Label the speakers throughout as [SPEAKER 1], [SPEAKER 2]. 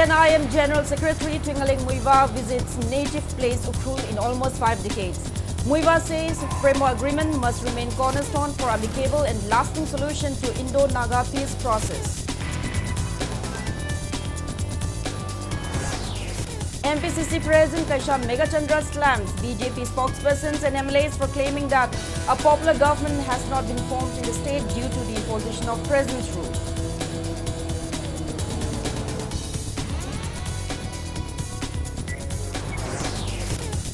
[SPEAKER 1] NSCN-IM General Secretary Twingaling Muiva visits native place Ukhrul in almost 5 decades. Muiva says framework agreement must remain cornerstone for amicable and lasting solution to Indo-Naga peace process. MPCC President Kaisham Megachandra slams BJP spokespersons and MLAs for claiming that a popular government has not been formed in the state due to the imposition of president's rule.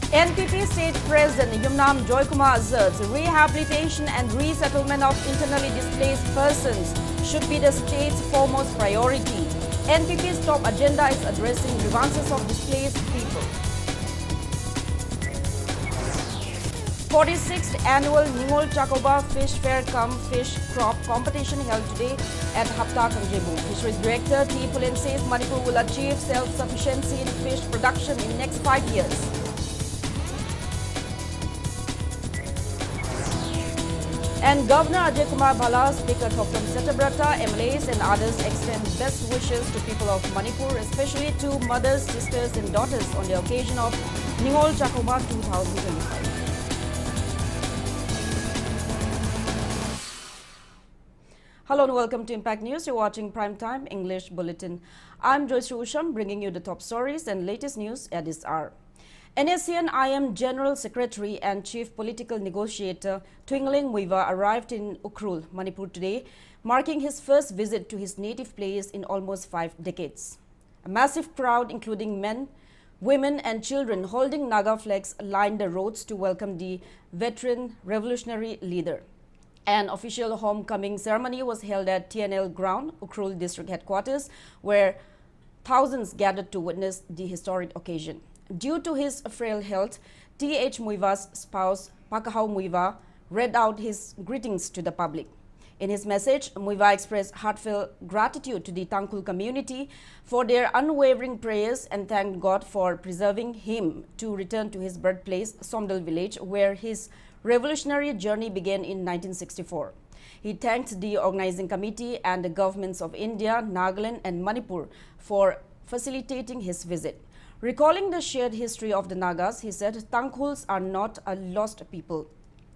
[SPEAKER 1] NPP State President Yumnam Joykuma asserts rehabilitation and resettlement of internally displaced persons should be the state's foremost priority. NPP's top agenda is addressing grievances of displaced people. 46th annual Ningol Chakoba Fish Fair cum Fish Crop competition held today at Hapta Kangjebu. Fisheries Director T. Pulin says Manipur will achieve self-sufficiency in fish production in next 5 years. And Governor Ajay Kumar Bala, Speaker Thopram Setabrata, MLAs and others extend best wishes to people of Manipur, especially to mothers, sisters and daughters on the occasion of Ningol Chakoba 2025. Hello and welcome to Impact News. You're watching Primetime English Bulletin. I'm JOYSHREE USHAM, bringing you the top stories and latest news at this hour. NSCN-IM General Secretary and Chief Political Negotiator Twingaling Muiva arrived in Ukhrul, Manipur today, marking his first visit to his native place in almost 5 decades. A massive crowd, including men, women and children holding Naga flags, lined the roads to welcome the veteran revolutionary leader. An official homecoming ceremony was held at TNL Ground, Ukhrul District Headquarters, where thousands gathered to witness the historic occasion. Due to his frail health, T.H. Muiva's spouse, Pakahau Muiva, read out his greetings to the public. In his message, Muiva expressed heartfelt gratitude to the Tangkhul community for their unwavering prayers and thanked God for preserving him to return to his birthplace, Somdal village, where his revolutionary journey began in 1964. He thanked the organizing committee and the governments of India, Nagaland and Manipur for facilitating his visit. Recalling the shared history of the Nagas, he said Tangkhuls are not a lost people.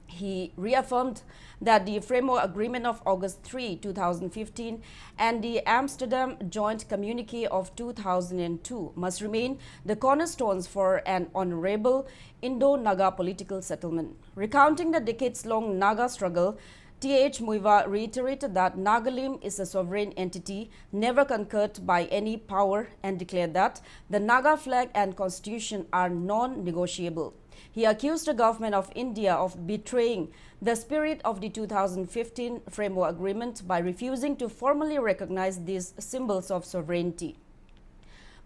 [SPEAKER 1] He reaffirmed that the Framework Agreement of August 3, 2015 and the Amsterdam Joint Communique of 2002 must remain the cornerstones for an honorable Indo-Naga political settlement. Recounting the decades-long Naga struggle, T.H. Muiva reiterated that Nagalim is a sovereign entity never conquered by any power and declared that the Naga flag and constitution are non-negotiable. He accused the government of India of betraying the spirit of the 2015 Framework Agreement by refusing to formally recognize these symbols of sovereignty.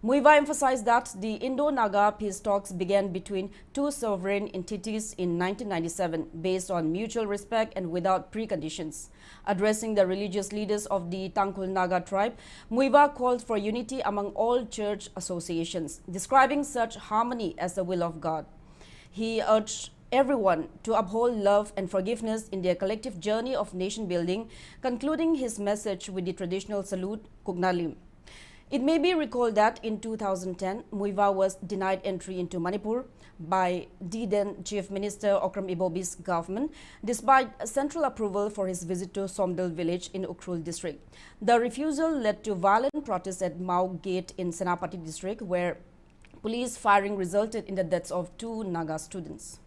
[SPEAKER 1] Muiva emphasized that the Indo-Naga peace talks began between two sovereign entities in 1997 based on mutual respect and without preconditions. Addressing the religious leaders of the Tangkhul Naga tribe, Muiva called for unity among all church associations, describing such harmony as the will of God. He urged everyone to uphold love and forgiveness in their collective journey of nation building, concluding his message with the traditional salute, Kugnalim. It may be recalled that in 2010, Muiva was denied entry into Manipur by the then Chief Minister Okram Ibobi's government, despite central approval for his visit to Somdal village in Ukhrul district. The refusal led to violent protests at Mao Gate in Senapati district, where police firing resulted in the deaths of 2 Naga students.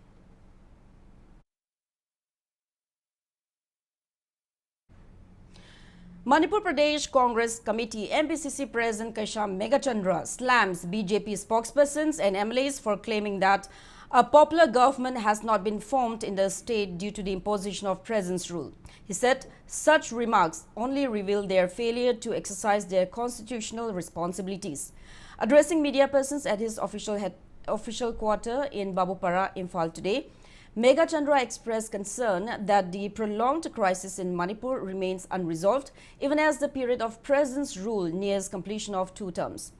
[SPEAKER 1] Manipur Pradesh Congress Committee MPCC President Kaisham Megachandra slams BJP spokespersons and MLAs for claiming that a popular government has not been formed in the state due to the imposition of president's rule. He said such remarks only reveal their failure to exercise their constitutional responsibilities. Addressing media persons at his official quarter in Babupara, Imphal today, Megachandra expressed concern that the prolonged crisis in Manipur remains unresolved, even as the period of president's rule nears completion of 2 terms.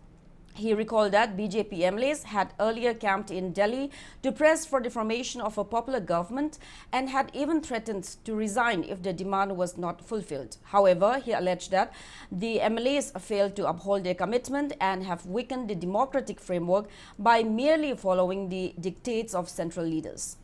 [SPEAKER 1] He recalled that BJP MLAs had earlier camped in Delhi to press for the formation of a popular government and had even threatened to resign if the demand was not fulfilled. However, he alleged that the MLAs failed to uphold their commitment and have weakened the democratic framework by merely following the dictates of central leaders.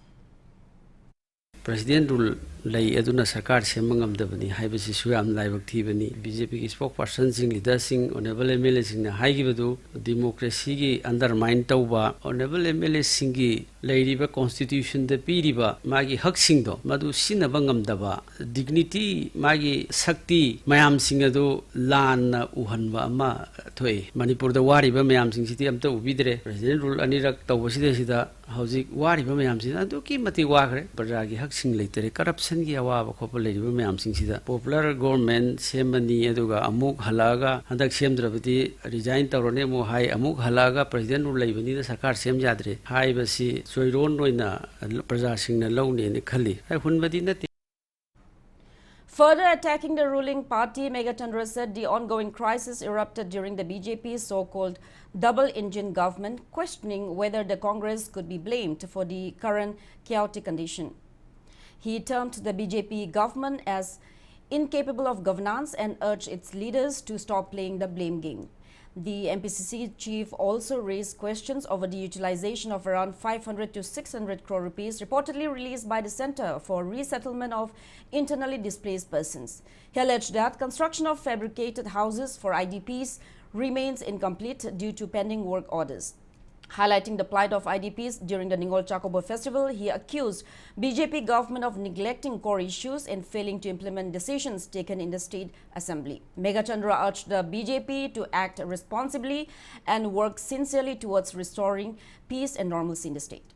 [SPEAKER 2] President rule lay aduna sarkar semangam dabani haibasi suyam laibak thibani BJP ki spokesperson sing leaders sing honorable MLA sing na haigibadu democracy gi undermine tawba honorable MLA sing gi lairiba constitution da piriba magi hak sing do madu sinaba ngamdaba dignity magi sakti mayam sing adu lan na uhanba ama thoi Manipur da wariba mayam sing siti amta ubidre president rule anirak tawbasida sida hauzik wariba mayam sing adu ki mati wagre praja gi hak sing leitere corruption gi awaba khopa leiriba mayam sing sida popular government semani aduga amuk halaga handak semdrabati resign tawrone mo hai amuk halaga president rule leibani da sarkar sem jadre hai basi soiron roina praja sing na lawne ne khali hai hunbadi nati.
[SPEAKER 1] Further attacking the ruling party, Megachandra said the ongoing crisis erupted during the BJP's so-called double-engine government, questioning whether the Congress could be blamed for the current chaotic condition. He termed the BJP government as incapable of governance and urged its leaders to stop playing the blame game. The MPCC chief also raised questions over the utilization of around 500 to 600 crore rupees reportedly released by the Center for Resettlement of Internally Displaced Persons. He alleged that construction of fabricated houses for IDPs remains incomplete due to pending work orders. Highlighting the plight of IDPs during the Ningol Chakoba festival, he accused BJP government of neglecting core issues and failing to implement decisions taken in the state assembly. Megachandra urged the BJP to act responsibly and work sincerely towards restoring peace and normalcy in the state.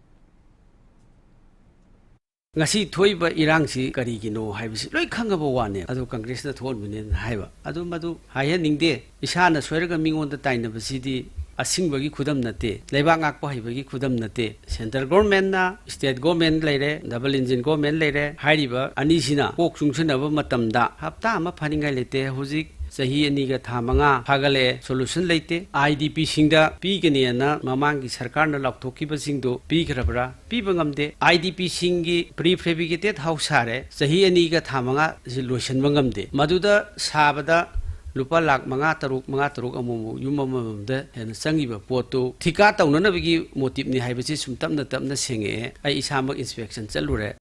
[SPEAKER 2] Ngasi thoiba irangsi karigino haibisi loi khangaba wane adu congress na thon minen haiba adu madu haya ningde isana soiraga mingonda tainabasidi asingbagi khudam nate leba ngakpa haibagi khudam nate central government na state government leire double engine government leire hairiba anisina kok sungsenaba matamda hapta ama phaningai lete hojik sahi ani ga thamanga phagale solution leite IDP singda pigani na mamangi sarkar na lakthokiba singdo pigrabra pibangamde IDP singi prefabricated house hare sahi ani ga thamanga lotion bangamde maduda sabada lupa lak manga taruk amumu yumamamda hen sangiba poto thika tawnanabigi motive ni haibasi sumtamna tamna senge ai isamak inspection chalure.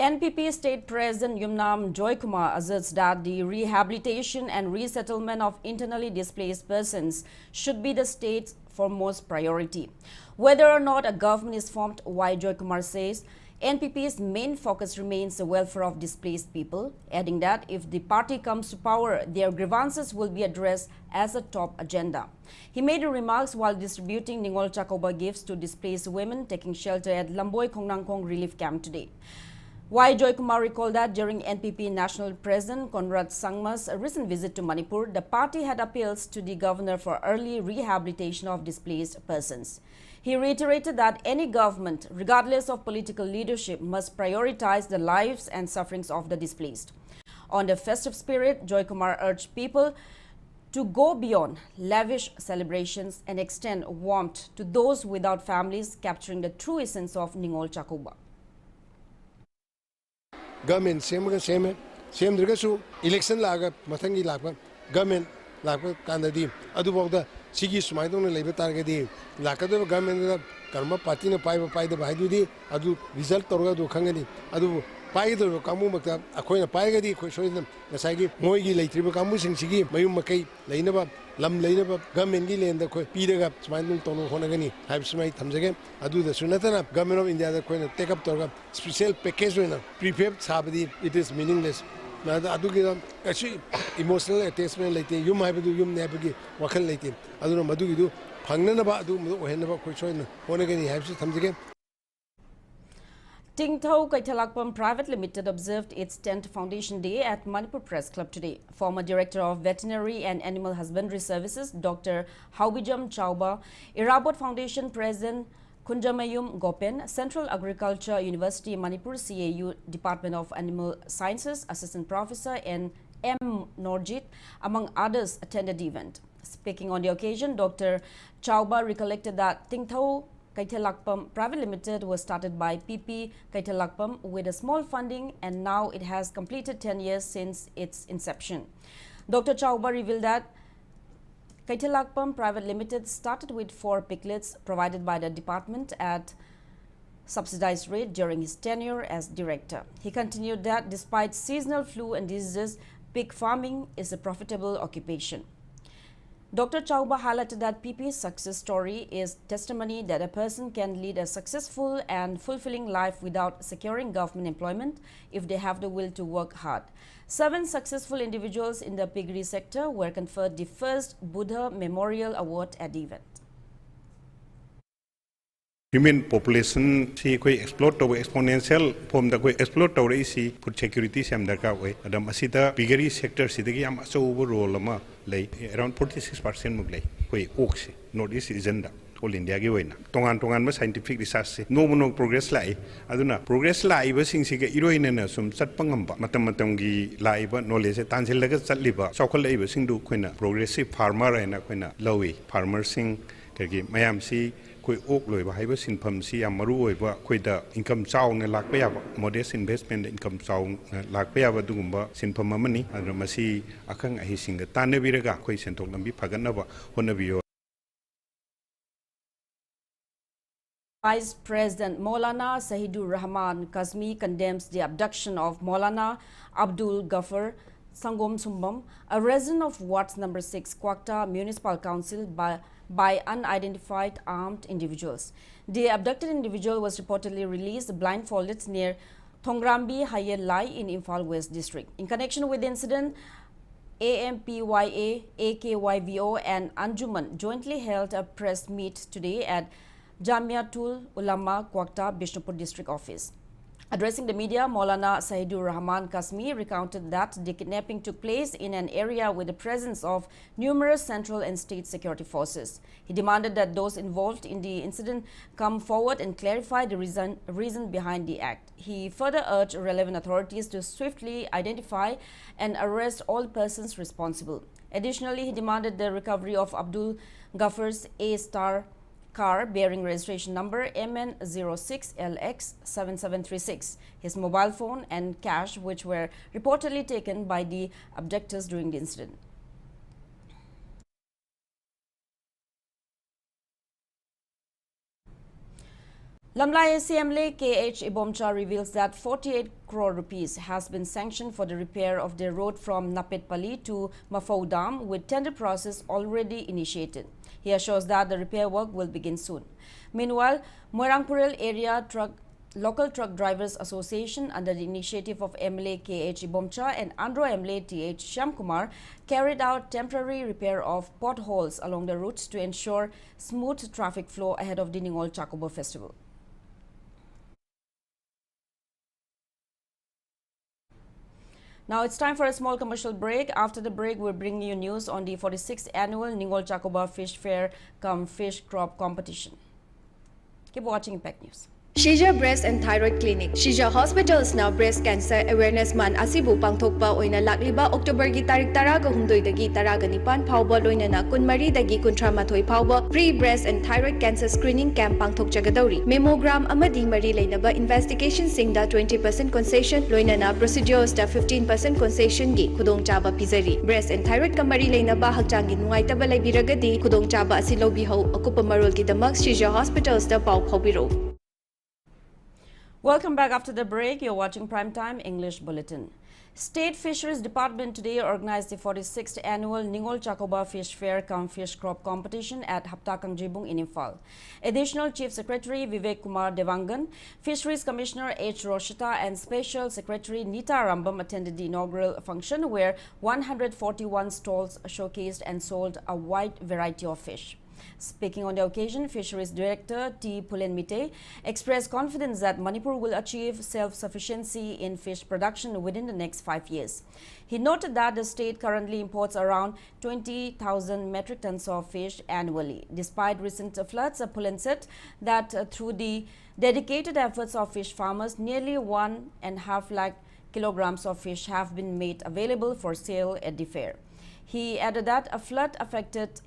[SPEAKER 1] NPP State President Yumnam Joykumar asserts that the rehabilitation and resettlement of internally displaced persons should be the state's foremost priority. Whether or not a government is formed, Y. Joykumar says, NPP's main focus remains the welfare of displaced people, adding that if the party comes to power, their grievances will be addressed as a top agenda. He made the remarks while distributing Ningol Chakoba gifts to displaced women taking shelter at Lamboi Kongnangkong relief camp today. Y. Joykumar recalled that during NPP National President Conrad Sangma's recent visit to Manipur, the party had appeals to the governor for early rehabilitation of displaced persons. He reiterated that any government, regardless of political leadership, must prioritize the lives and sufferings of the displaced. On the festive spirit, Joykumar urged people to go beyond lavish celebrations and extend warmth to those without families, capturing the true essence of Ningol Chakoba.
[SPEAKER 3] Government same dragasu election laga mathangi laga government laga kandadi adu bogda sigi sumaidong na lebe targadi lakado government karma party na pai da baidudi adu result torga do khangani adu pai do kamu makta akhoi na pai gadi khoi soidam nasagi moi gi leitriba kamu singsigi mayum makai leinaba lam leinaba government gi lenda khoi pidaga sumaidong tono honagani haib sumai thamjage adu da sunatana government of India da khoi na take up torga special package na prefab sabadi it is meaningless. Actually, emotional attachment like you might do you never get wakal like him. I don't know Madu Panganaba do whenever question one again he has some again.
[SPEAKER 1] Tingthau Kaitalakpam Private Limited observed its 10th Foundation Day at Manipur Press Club today. Former Director of Veterinary and Animal Husbandry Services, Dr. Haubijam Chauba, Irabot Foundation President Kunjamayum Gopen, Central Agriculture University Manipur CAU Department of Animal Sciences Assistant Professor and M. Norjit, among others, attended the event. Speaking on the occasion, Dr. Chakoba recollected that Tingthau Kaithalakpam Private Limited was started by PP Kaithalakpam with a small funding, and now it has completed 10 years since its inception. Dr. Chakoba revealed that Kaithalakpam Private Limited started with 4 piglets provided by the department at subsidized rate during his tenure as director. He continued that despite seasonal flu and diseases, pig farming is a profitable occupation. Dr. Chakoba highlighted that PP's success story is testimony that a person can lead a successful and fulfilling life without securing government employment if they have the will to work hard. 7 successful individuals in the piggery sector were conferred the first Buddha Memorial Award at the event.
[SPEAKER 4] Human population si koi explode to exponential form da koi explode to rei si food security sem darka oi adam asida piggery sector sidagi am so role ma lei around 46% muk lei koi ox north east region da all india gi oina tongan ma scientific research no progress lai aduna progress lai ba sing si ga iroina na sum chat pangam ba matam gi lai ba knowledge tansil laga chatli ba chawkhal lai ba sing du khoina progressive farmer ai na khoina lowi farmer sing kagi mayam si koi ok loi ba haiba sinpham si am maru oi ba koi da income chaw ne lak pa ya ba modest investment income chaw lak pa ya ba dugumba sinpham amani adra masi akhang ahi singa tanne biraga koi sentok lambi phaganna ba honabiyo.
[SPEAKER 1] Vice President Maulana Sahidur Rahman Kazmi condemns the abduction of Maulana Abdul Ghaffar Sangom Sumbam, a resident of Ward number 6 Kwakta Municipal Council by unidentified armed individuals. The abducted individual was reportedly released blindfolded near Thongrambi Hayel Lai in Imphal West District. In connection with the incident, AMPYA, AKYVO and Anjuman jointly held a press meet today at Jamiatul Ulama Kwakta Bishnupur District Office. Addressing the media, Maulana Sahidur Rahman Kazmi recounted that the kidnapping took place in an area with the presence of numerous central and state security forces. He demanded that those involved in the incident come forward and clarify the reason behind the act. He further urged relevant authorities to swiftly identify and arrest all persons responsible. Additionally, he demanded the recovery of Abdul Ghaffar's A-star car bearing registration number MN06LX7736, his mobile phone and cash, which were reportedly taken by the abductors during the incident. Lamlai CMLA KH Ibomcha reveals that 48 crore rupees has been sanctioned for the repair of the road from Napetpally to Mafau Dam, with tender process already initiated. He assures that the repair work will begin soon. Meanwhile, Moirangpurel Area Local Truck Drivers Association, under the initiative of MLA KH Ibomcha and Andhra MLA TH Shyamkumar, carried out temporary repair of potholes along the route to ensure smooth traffic flow ahead of the Ningol Chakoba festival. Now it's time for a small commercial break. After the break, we'll bring you news on the 46th annual Ningol Chakoba Fish Fair cum Fish Crop Competition. Keep watching Impact News.
[SPEAKER 5] Shija Breast and Thyroid Clinic. Shija Hospitals now Breast Cancer Awareness Month asibu pangthokpa oina lakliba October gi tarik 12 dagi 19 phawba loinana 13 dagi 38 phawba free breast and thyroid cancer screening camp pangthokjagadauri. Mammogram amadi mari leinaba investigation singda 20% concession loinana procedures da 15% concession gi khudong chaba pizari. Breast and thyroid kamari leinaba hakchangi nungaitaba laibiragadi khudong chaba asi lobi ho akupa marol gi damak Shija Hospitals da paw phawbiro.
[SPEAKER 1] Welcome back after the break. You're watching Primetime English Bulletin. State Fisheries Department today organized the 46th annual Ningol Chakoba Fish Fair cum Fish Crop Competition at Haptakang Jibung in Imphal. Additional Chief Secretary Vivek Kumar Devangan, Fisheries Commissioner H. Roshita and Special Secretary Nita Rambam attended the inaugural function, where 141 stalls showcased and sold a wide variety of fish. Speaking on the occasion, Fisheries Director T. Pulenmite expressed confidence that Manipur will achieve self-sufficiency in fish production within the next 5 years. He noted that the state currently imports around 20,000 metric tons of fish annually. Despite recent floods, Pulen said that through the dedicated efforts of fish farmers, nearly 1.5 lakh kilograms of fish have been made available for sale at the fair. He added that a flood affected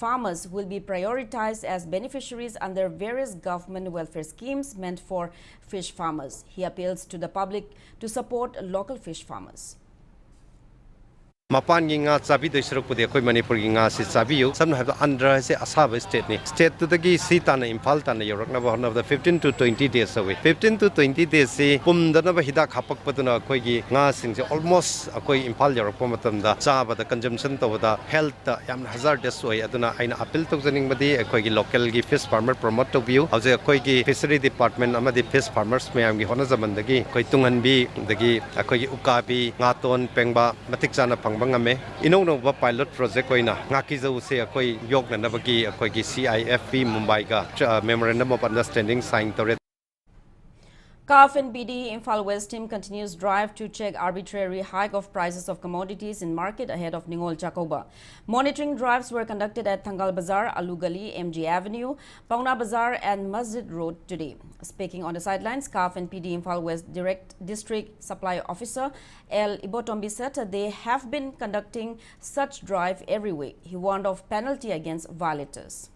[SPEAKER 1] farmers will be prioritized as beneficiaries under various government welfare schemes meant for fish farmers. He appeals to the public to support local fish farmers.
[SPEAKER 6] Mapan ginga chabi de srok pudi koi Manipur ginga si chabi yu some have under se asaba state ni state to the gi sita na imphal ta na yorok na one of the 15 to 20 days away 15 to 20 days se pum da na ba hida khapak patuna koi gi nga sing se almost koi imphal yorok pa matam da cha ba da consumption to da health yam hazardous way aduna aina appeal to janing badi koi gi local gi fish farmer promote to view how je koi gi fishery department amadi fish farmers me am gi hona zaman da gi koi tungan bi da gi koi gi ukabi nga ton pengba matik chana bangame inong ba pilot project koina ngaki zo se koi yok na bagi koi gi CIFP Mumbai ga memorandum of understanding signed to
[SPEAKER 1] CAF and BD Imphal West team continues drive to check arbitrary hike of prices of commodities in market ahead of Ningol Chakoba. Monitoring drives were conducted at Thangal Bazar, Alugali, MG Avenue, Pauna Bazar and Masjid Road today. Speaking on the sidelines, CAF and PD Imphal West District Supply Officer L. Ibotombi said they have been conducting such drive every week. He warned of penalty against violators.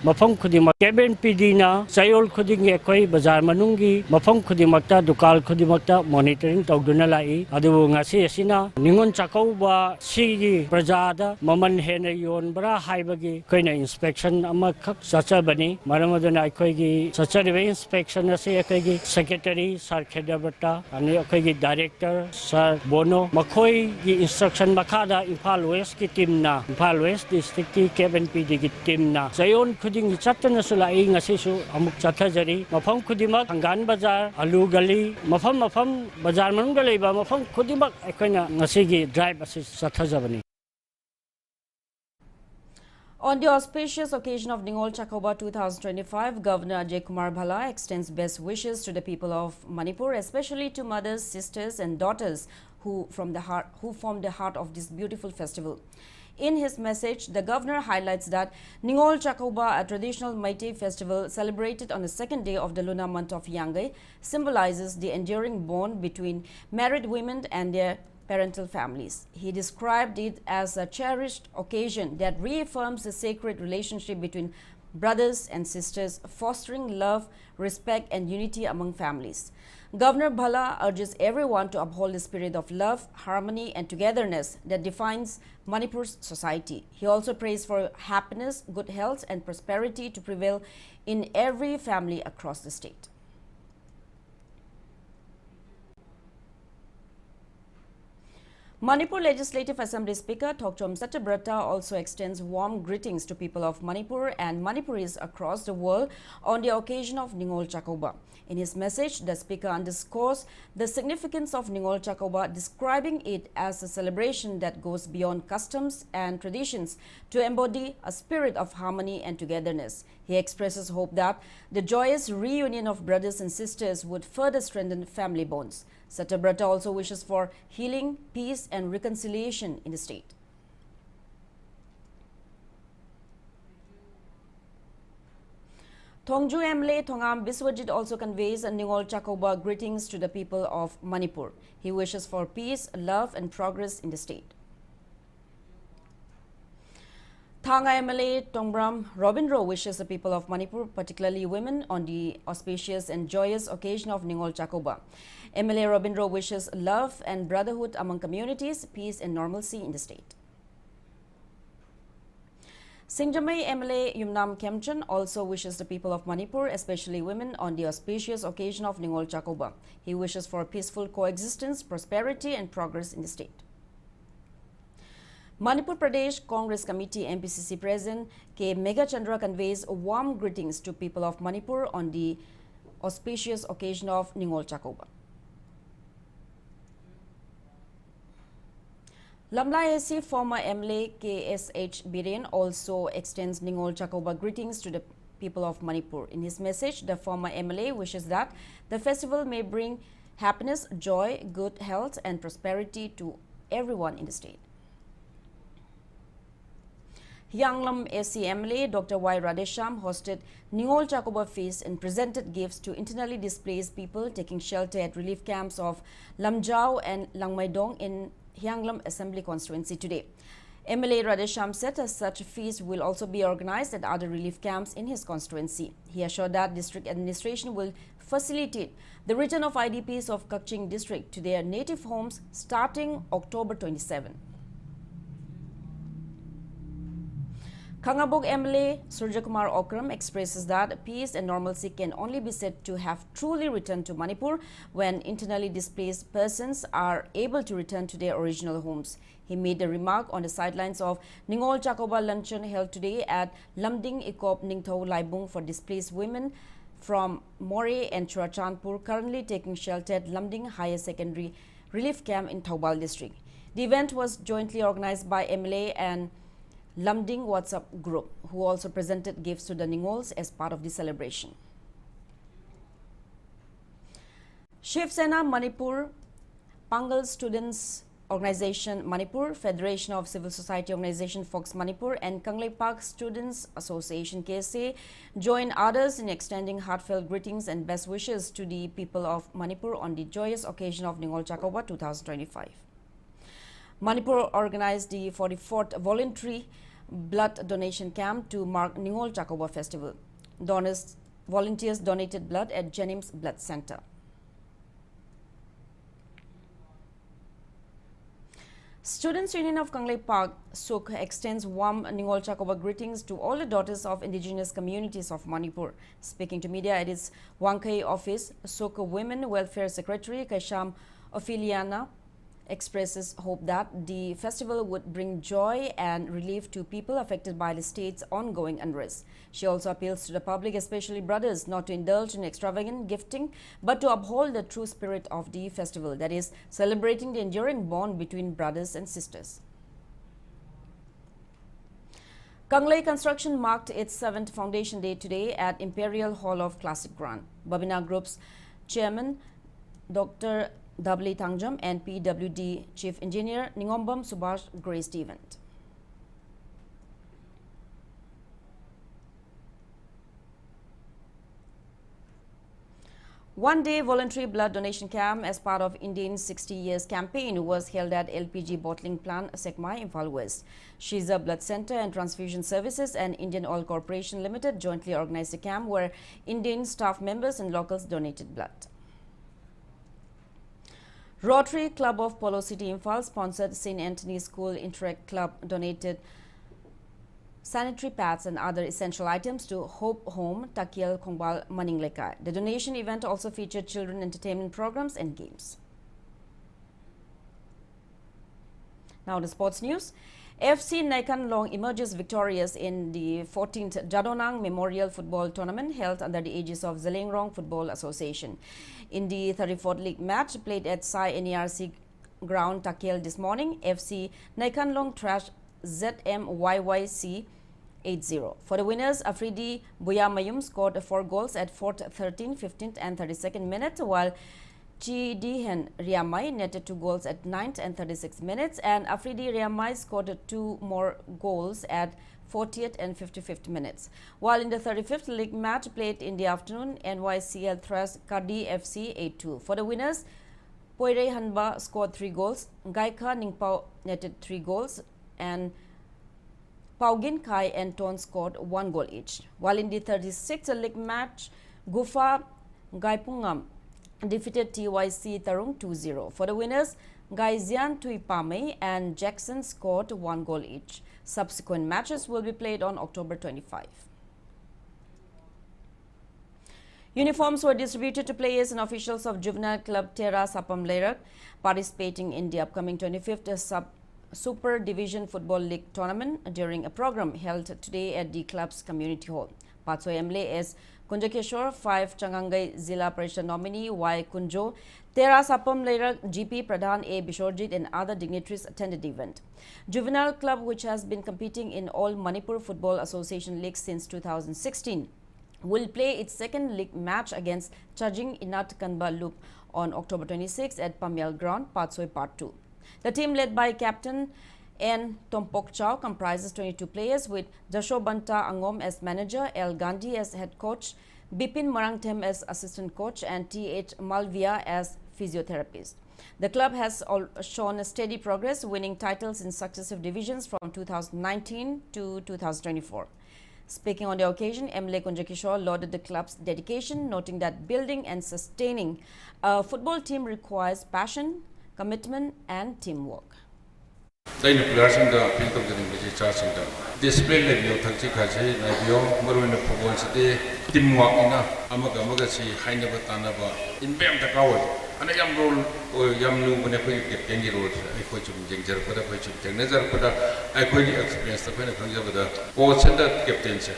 [SPEAKER 7] Mafam Kudima Cabin Pidina, Sayol Kuding Ekoi, Bazar Manungi, Mafam Kudimakta, Dukal Kudimakta, monitoring Togdunalai, Adu Ngasi Sina, Ningol Chakoba, Sigi, Prajada, Maman Henayon, Bra Haibagi, Koina inspection, Amakak, Sachabani, Maramadana Koigi, Sacharive inspection, Asayaki, Secretary, Sar Kedabata, and Yokogi Director, Sir Bono, Makoi, instruction Makada, Imphal West Timna, Imphal West District Cabin PD Timna, Sayon Kuding Chatan Sulai Ngasisu, Amuk Chatajari, Mafam Kudimak, Hangan Bazar, Alugali, Mafam Bazar Mangaleba, Mafam Kudimak, Ekana Nasigi, Drive Assist Satajabani.
[SPEAKER 1] On the auspicious occasion of Ningol Chakoba 2025, Governor Ajay Kumar Bhala extends best wishes to the people of Manipur, especially to mothers, sisters and daughters who form the heart of this beautiful festival. In his message, the governor highlights that Ningol Chakoba, a traditional Meitei festival celebrated on the second day of the lunar month of Yangai, symbolizes the enduring bond between married women and their parental families. He described it as a cherished occasion that reaffirms the sacred relationship between brothers and sisters, fostering love, respect and unity among families. Governor Bhala urges everyone to uphold the spirit of love, harmony and togetherness that defines Manipur's society. He also prays for happiness, good health and prosperity to prevail in every family across the state. Manipur Legislative Assembly Speaker Thokchom Satyabrata also extends warm greetings to people of Manipur and Manipuris across the world on the occasion of Ningol Chakoba. In his message, the speaker underscores the significance of Ningol Chakoba, describing it as a celebration that goes beyond customs and traditions to embody a spirit of harmony and togetherness. He expresses hope that the joyous reunion of brothers and sisters would further strengthen family bonds. Satyabrata also wishes for healing, peace and reconciliation in the state. Thongju MLA Thongam Biswajit also conveys a Ningol Chakoba greetings to the people of Manipur. He wishes for peace, love and progress in the state. Thanga MLA Tongbram Robinro wishes the people of Manipur, particularly women, on the auspicious and joyous occasion of Ningol Chakoba. MLA Robinro wishes love and brotherhood among communities, peace and normalcy in the state. Singjamay MLA Yumnam Kemchan also wishes the people of Manipur, especially women, on the auspicious occasion of Ningol Chakoba. He wishes for peaceful coexistence, prosperity and progress in the state. Manipur Pradesh Congress Committee MPCC President K. Megachandra conveys warm greetings to people of Manipur on the auspicious occasion of Ningol Chakoba. Lamla AC former MLA KSH Biren also extends Ningol Chakoba greetings to the people of Manipur. In his message, the former MLA wishes that the festival may bring happiness, joy, good health and prosperity to everyone in the state. Hyanglam SC MLA Dr. Y. Radesham hosted Ningol Chakoba feast and presented gifts to internally displaced people taking shelter at relief camps of Lamjao and Langmaidong in Hyanglam Assembly constituency today. MLA Radesham said as such a feast will also be organized at other relief camps in his constituency. He assured that district administration will facilitate the return of IDPs of Kakching district to their native homes starting October 27. Kangabok MLA Surjakumar Okram expresses that peace and normalcy can only be said to have truly returned to Manipur when internally displaced persons are able to return to their original homes. He made a remark on the sidelines of Ningol Chakoba luncheon held today at Lamding Ikop Ningthau Laibung for displaced women from More and Churachandpur currently taking shelter at Lamding Higher Secondary Relief Camp in Thaubal district. The event was jointly organized by MLA and Lamding WhatsApp group, who also presented gifts to the Ningols as part of the celebration. Shiv Sena Manipur, Pangal Students Organization Manipur, Federation of Civil Society Organization Fox Manipur and Kanglei Park Students Association KSA join others in extending heartfelt greetings and best wishes to the people of Manipur on the joyous occasion of Ningol Chakoba 2025. Manipur organized the 44th voluntary blood donation camp to mark Ningol Chakoba festival. Volunteers donated blood at Jennings Blood Center. Students Union of Kanglei Park, Suk, extends warm Ningol Chakoba greetings to all the daughters of indigenous communities of Manipur. Speaking to media at its Wangkai office, Suk Women Welfare Secretary Kaisham Ophiliana expresses hope that the festival would bring joy and relief to people affected by the state's ongoing unrest. She also appeals to the public, especially brothers, not to indulge in extravagant gifting, but to uphold the true spirit of the festival, that is, celebrating the enduring bond between brothers and sisters. Kanglei Construction marked its 7th Foundation Day today at Imperial Hall of Classic Grant. Babina Group's chairman, Dr. W. Tangjam and PWD Chief Engineer Ningombam Subhash graced the event. One-day voluntary blood donation camp as part of Indian 60 years campaign was held at LPG bottling plant Sekmai, Imphal West. Shiza Blood Center and Transfusion Services and Indian Oil Corporation Limited jointly organized a camp where Indian staff members and locals donated blood. Rotary Club of Polo City Imphal sponsored St. Anthony's School Interact Club donated sanitary pads and other essential items to Hope Home, Takiel Kongbal Maningleka. The donation event also featured children entertainment programs and games. Now the sports news. FC Naikan Long emerges victorious in the 14th Jadonang Memorial Football Tournament held under the aegis of Zelengrong Football Association. In the 34th league match played at Sai NERC ground Takel this morning, FC Naikan Long trashed ZMYYC 8-0. For the winners, Afridi Buyamayum scored 4 goals at 4th, 13th, 15th and 32nd minute, while Chidihen Riamai netted 2 goals at 9th and 36th minutes, and Afridi Riamai scored 2 more goals at 40th and 55th minutes. While in the 35th league match played in the afternoon, NYCL thrashed Kadi FC 8-2. For the winners, Poirei Hanba scored 3 goals, Gaika Ningpao netted 3 goals, and Paugin Kai and Ton scored 1 goal each. While in the 36th league match, Gufa Gaipungam defeated TYC Tarung 2-0. For the winners, Gaizian Tuipame and Jackson scored 1 goal each. Subsequent matches will be played on October 25. Uniforms were distributed to players and officials of juvenile club Tera Sapam Lerak participating in the upcoming 25th Super Division Football League tournament during a program held today at the club's community hall. Patso MLA as Kunjakeshwar, 5 Changangai Zilla Parishad nominee Y. Kunjo, Tera Sapam Lerak, GP Pradhan A. Bishorjit and other dignitaries attended the event. Juvenile club, which has been competing in all Manipur Football Association leagues since 2016, will play its second league match against Chajing Inat Kanba Loop on October 26 at Pamyal Ground, Patsoi Part 2. The team led by Captain and Tompok Chow comprises 22 players with Jashobanta Angom as manager, L. Gandhi as head coach, Bipin Marangthem as assistant coach, and T.H. Malvia as physiotherapist. The club has shown a steady progress, winning titles in successive divisions from 2019 to 2024. Speaking on the occasion, MLA Kunjakishore lauded the club's dedication, noting that building and sustaining a football team requires passion, commitment, and teamwork.
[SPEAKER 8] Daily players in the field of the English charging the display level Tachi Kaji, Nabio, Marun football city, teamwork in Amagamaga, Hainabatanaba, in Bam the Cower, and a young role or young new when I get any road, I coach him Jinger, but I coach him Nazar, but I could experience the benefit of the coach and the captaincy,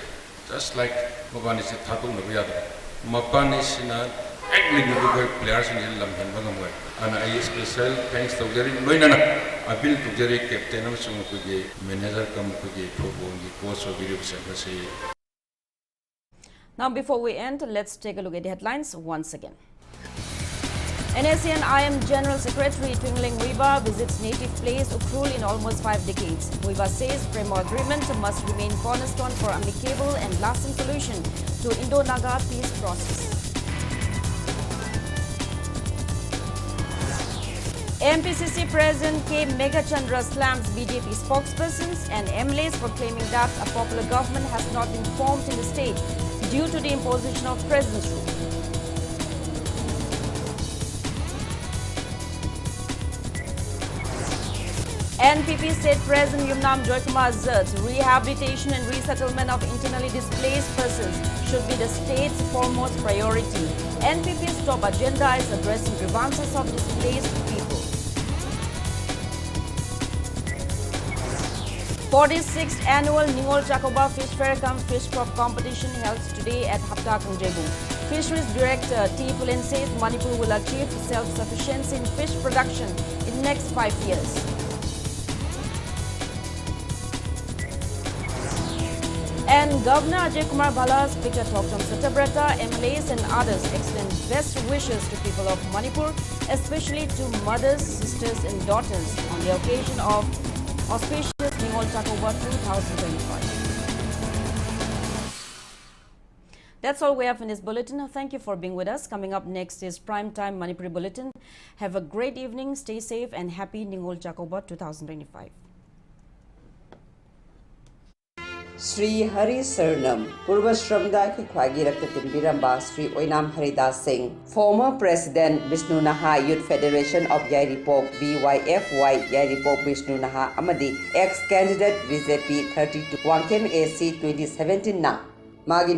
[SPEAKER 8] just like Mabani said, Tatum of the other. Mabani is not acting with players in the Lamban, and I special thanks to Jerry Loinana. I built to Jerry Captain of Sumukugi, manager come Kugi, football, coach of video secretary.
[SPEAKER 1] Now, before we end, let's take a look at the headlines once again. NSCN-IM General Secretary Twingling Wiba visits native place Ukrul in almost 5 decades. Wiba says framework agreement must remain cornerstone for amicable and lasting solution to Indo-Naga peace process. MPCC President K. Megachandra slams BJP spokespersons and MLAs for claiming that a popular government has not been formed in the state due to the imposition of President's rule. NPP State President Yumnam Joykumar asserts rehabilitation and resettlement of internally displaced persons should be the state's foremost priority. NPP's top agenda is addressing grievances of displaced people. 46th annual Ningol Chakoba Fish Fair cum Fish Crop competition held today at Hapta Kungjebu. Fisheries Director T. Pulen says Manipur will achieve self-sufficiency in fish production in the next 5 years. And Governor Ajay Kumar Bala, Speaker Thokcham Satabrata, MLAs and others extend best wishes to people of Manipur, especially to mothers, sisters and daughters on the occasion of auspicious Ningol Chakoba 2025. That's all we have in this bulletin. Thank you for being with us. Coming up next is Primetime Manipuri Bulletin. Have a great evening, stay safe and happy Ningol Chakoba 2025.
[SPEAKER 9] Sri Hari Sarnam, Purva Shramda ki Khwagi Raktatin Biramba, Sri Oinam Haridas Singh, former President Vishnu Naha Youth Federation of Yairipok VYFY Yairipok Vishnu Naha Amadi, ex-candidate BJP 32 Wangkem AC 2017 na Magi